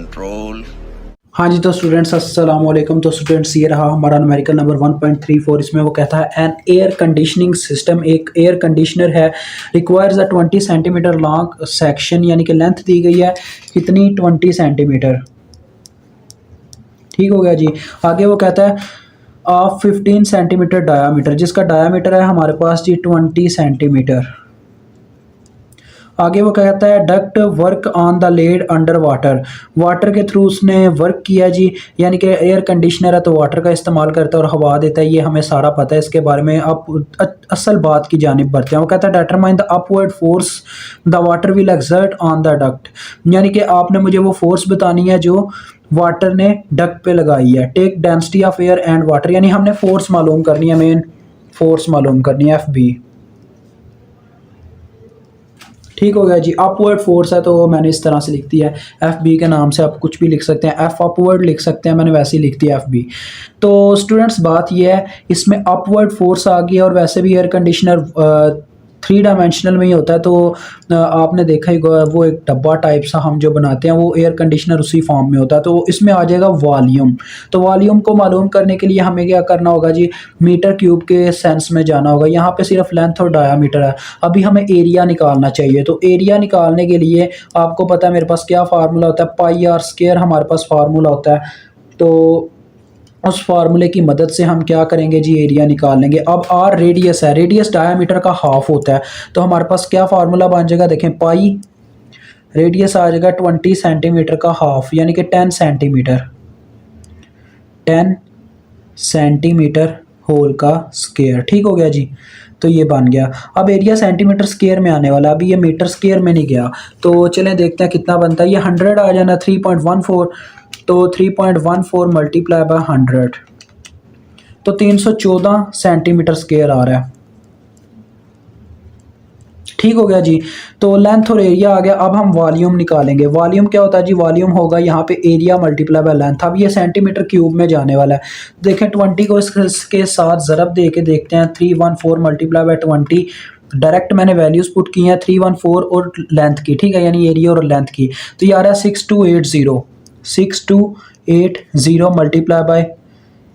Control. हाँ जी, तो students अस्सलाम वालेकुम। तो स्टूडेंट्स ये रहा हमारा न्यूमेरिकल नंबर 1.34। इसमें वो कहता है एन एयर कंडीशनिंग सिस्टम, एक एयर कंडीशनर है, requires a 20 centimetre long section, यानी कि लेंथ दी गई है कितनी, 20 सेंटीमीटर। ठीक हो गया जी। आगे वो कहता है ऑफ 15 सेंटीमीटर डायामीटर, जिसका डायामीटर है हमारे पास जी 20 सेंटीमीटर। आगे वो कहता है duct work on the lead under water, water के थ्रू उसने वर्क किया जी, यानी कि एयर कंडीशनर है तो वाटर का इस्तेमाल करता है और हवा देता है, ये हमें सारा पता है। इसके बारे में अब असल बात की जानिब बढ़ते हैं। वो कहता है determine the upward force the water will exert on the duct, यानी कि आपने मुझे वो फोर्स बतानी है जो वाटर ने डक्ट पे लगाई है। Take density of air and water, यानी हमने फोर्स मालूम करनी है, मेन फोर्स मालूम करनी है, एफ बी। ठीक हो गया जी। अपवर्ड फोर्स है तो मैंने इस तरह से लिख दिया है, एफ बी के नाम से आप कुछ भी लिख सकते हैं, एफ अपवर्ड लिख सकते हैं, मैंने वैसे ही लिख दिया एफ बी। तो स्टूडेंट्स बात ये है, इसमें अपवर्ड फोर्स आ गई, और वैसे भी एयर कंडीशनर 3 डायमेंशनल में ही होता है। तो आपने देखा ही होगा, वो एक डब्बा टाइप सा हम जो बनाते हैं वो एयर कंडीशनर उसी फॉर्म में होता है। तो इसमें आ जाएगा वॉल्यूम। तो वॉल्यूम को मालूम करने के लिए हमें क्या करना होगा जी, मीटर क्यूब के सेंस में जाना होगा। यहाँ पे सिर्फ लेंथ और डायामीटर है, अभी हमें एरिया निकालना चाहिए। तो एरिया निकालने के लिए आपको पता है मेरे पास क्या फार्मूला होता है, पाई आर स्क्वायर हमारे पास फार्मूला होता है। तो उस फार्मूले की मदद से हम क्या करेंगे जी, एरिया निकाल लेंगे। अब आर रेडियस है, रेडियस डायमीटर का हाफ होता है, तो हमारे पास क्या फार्मूला बन जाएगा, देखें पाई रेडियस आ जाएगा 20 सेंटीमीटर का हाफ, यानी कि 10 सेंटीमीटर, 10 सेंटीमीटर होल का स्क्वायर। ठीक हो गया जी। तो ये बन गया। अब एरिया सेंटीमीटर स्क्वायर में आने वाला, अभी ये मीटर स्क्वायर में नहीं गया। तो चलें देखते हैं कितना बनता है। ये 100 आ जाना, 3.14, तो 3.14 मल्टीप्लाई बाय 100, तो 314 सेंटीमीटर स्क्वायर आ रहा है। ठीक हो गया जी। तो लेंथ और एरिया आ गया। अब हम वॉल्यूम निकालेंगे। वॉल्यूम क्या होता है जी, वॉल्यूम होगा यहाँ पे एरिया मल्टीप्लाई बाय लेंथ। अब ये सेंटीमीटर क्यूब में जाने वाला है। देखें 20 को इसके साथ ज़रब दे के देखते हैं, 314 मल्टीप्लाई बाय 20, डायरेक्ट मैंने वैल्यूज़ पुट की हैं 314 और लेंथ की, ठीक है, यानी एरिया और लेंथ की। तो ये आ रहा है 6280 मल्टीप्लाई बाय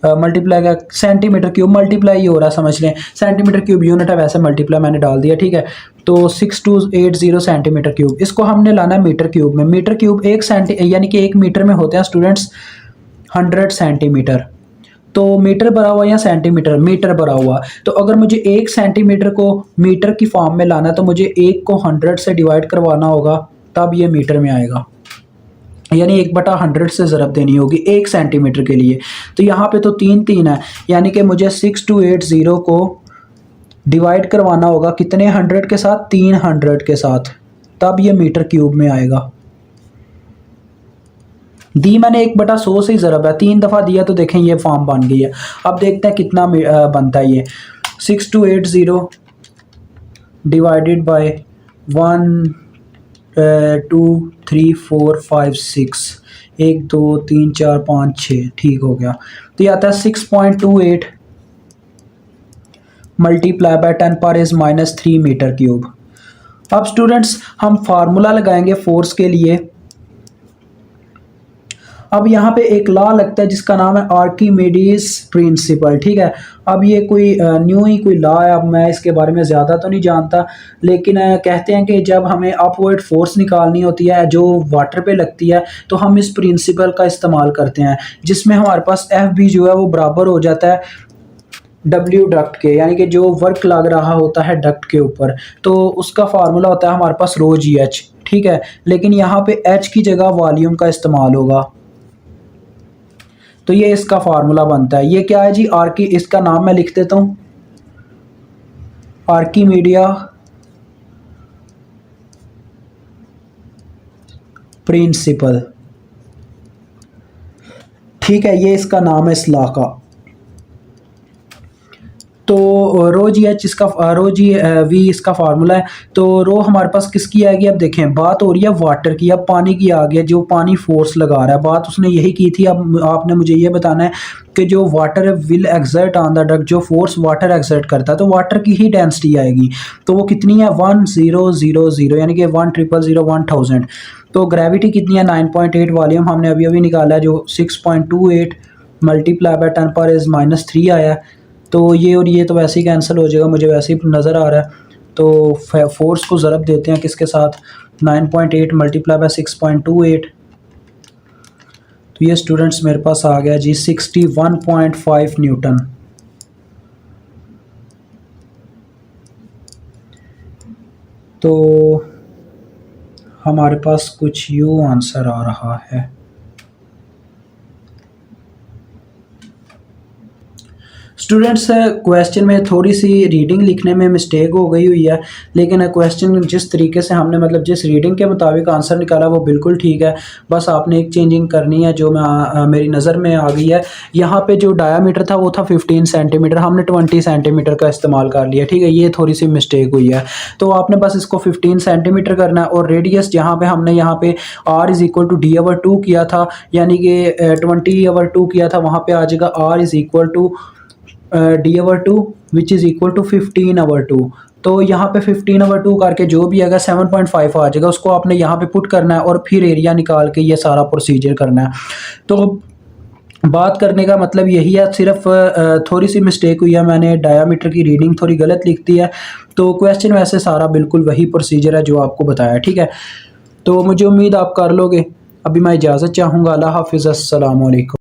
मल्टीप्लाई का सेंटीमीटर क्यूब, मल्टीप्लाई ही हो रहा है, समझ लें सेंटीमीटर क्यूब यूनिट है, वैसे मल्टीप्लाई मैंने डाल दिया, ठीक है। तो 6280 सेंटीमीटर क्यूब, इसको हमने लाना है मीटर क्यूब में। मीटर क्यूब एक यानी कि 1 मीटर में होते हैं स्टूडेंट्स 100 सेंटीमीटर। तो मीटर भरा हुआ या सेंटीमीटर, मीटर भरा हुआ। तो अगर मुझे 1 सेंटीमीटर को मीटर की फॉर्म में लाना है तो मुझे 1 को 100 से डिवाइड करवाना होगा, तब ये मीटर में आएगा, यानी 1/100 से ज़रब देनी होगी 1 सेंटीमीटर के लिए। तो यहाँ पे तो 3 है, यानी कि मुझे 6280 को डिवाइड करवाना होगा कितने 100 के साथ, 300 के साथ, तब ये मीटर क्यूब में आएगा। दी मैंने 1/100 से ही ज़रब है, 3 दफ़ा दिया तो देखें ये फॉर्म बन गई है। अब देखते हैं कितना बनता है ये 6280 डिवाइडेड बाय 1 2 3 4 5 6, 1 2 3 4 5 6, ठीक हो गया। तो ये आता है 6.28 मल्टीप्लाई बाय 10⁻³ मीटर क्यूब। अब स्टूडेंट्स हम फार्मूला लगाएंगे फोर्स के लिए। अब यहाँ पे एक लॉ लगता है जिसका नाम है आर्किमिडीज प्रिंसिपल, ठीक है। अब ये कोई न्यू ही कोई लॉ है, अब मैं इसके बारे में ज़्यादा तो नहीं जानता, लेकिन कहते हैं कि जब हमें अपवर्ड फोर्स निकालनी होती है जो वाटर पे लगती है तो हम इस प्रिंसिपल का इस्तेमाल करते हैं, जिसमें हमारे पास एफ बी जो है वो बराबर हो जाता है डब्ल्यू डक्ट के, यानी कि जो वर्क लग रहा होता है डक्ट के ऊपर, तो उसका फार्मूला होता है हमारे पास रो जी एच, ठीक है। लेकिन यहाँ पे एच की जगह वॉल्यूम का इस्तेमाल होगा, तो ये इसका फार्मूला बनता है। ये क्या है जी, आर्की, इसका नाम मैं लिख देता हूँ, आर्किमीडिया प्रिंसिपल, ठीक है, ये इसका नाम है इस लॉ का। तो रो जी एच इसका रो जी वी इसका फार्मूला है। तो रो हमारे पास किसकी आएगी, अब देखें बात हो रही है वाटर की, अब पानी की आ गया, जो पानी फोर्स लगा रहा है, बात उसने यही की थी। अब आपने मुझे ये बताना है कि जो water will exert on the drug, जो फोर्स वाटर एक्सर्ट करता है तो वाटर की ही डेंसिटी आएगी। तो वो कितनी है 1000 यानी कि 1000 तो ग्रेविटी कितनी है 9.8, वॉल्यूम हमने अभी अभी निकाला है जो 6.28 मल्टीप्लाई बाय 10⁻³ आया है। तो ये और ये तो वैसे ही कैंसिल हो जाएगा, मुझे वैसे ही नज़र आ रहा है। तो फोर्स को ज़रब देते हैं किसके साथ, 9.8 मल्टीप्लाई बाय 6.28, तो ये स्टूडेंट्स मेरे पास आ गया जी 61.5 न्यूटन। तो हमारे पास कुछ यूँ आंसर आ रहा है। स्टूडेंट्स क्वेश्चन में थोड़ी सी रीडिंग लिखने में मिस्टेक हो गई हुई है, लेकिन क्वेश्चन जिस तरीके से हमने मतलब जिस रीडिंग के मुताबिक आंसर निकाला वो बिल्कुल ठीक है। बस आपने एक चेंजिंग करनी है जो मेरी नज़र में आ गई है। यहाँ पे जो डायामीटर था वो था 15 सेंटीमीटर, हमने 20 सेंटीमीटर का इस्तेमाल कर लिया, ठीक है, ये थोड़ी सी मिस्टेक हुई है। तो आपने बस इसको 15 सेंटीमीटर करना है, और रेडियस जहाँ पे हमने यहाँ पे r = d/2 किया था, यानी कि 20/2 किया था, वहाँ पे आ जाएगा r d/2 which is equal to 15/2। तो यहाँ पे 15/2 करके जो भी आएगा 7.5 आ जाएगा, उसको आपने यहाँ पे पुट करना है और फिर एरिया निकाल के ये सारा प्रोसीजर करना है। तो बात करने का मतलब यही है, सिर्फ थोड़ी सी मिस्टेक हुई है, मैंने डायामीटर की रीडिंग थोड़ी गलत लिख दी है। तो क्वेश्चन वैसे सारा बिल्कुल वही प्रोसीजर है जो आपको बताया, ठीक है। तो मुझे उम्मीद आप कर लोगे। अभी मैं इजाज़त चाहूँगा। अल्लाह हाफिज़, अस्सलाम वालेकुम।